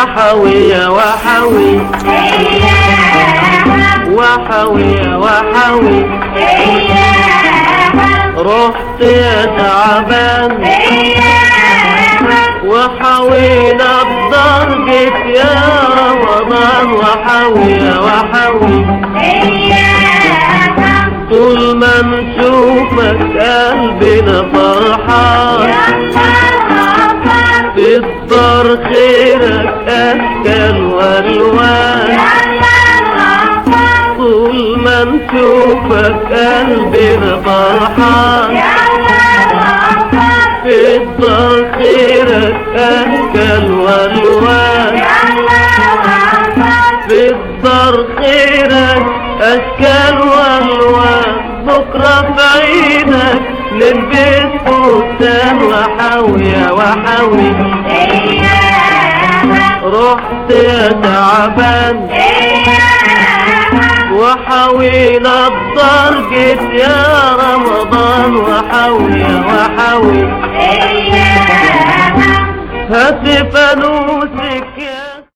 وحوي يا وحوي وحوي يا وحوي رحت يا تعبان وحوينا بضربك يا رمضان وحوي يا وحوي طول ما نشوفك قلبنا فرحان في الدار خيرك أشكال والوان طول ما نشوفك قلبنا فرحان في الدار خيرك أشكال والوان في الدار خيرك أشكال والوان بكرة في عينك نلبس فستان وحوي يا وحوي رحت يا تعبان وحوينا الدار جيت يا رمضان وحوي يا وحوي هات فانوسك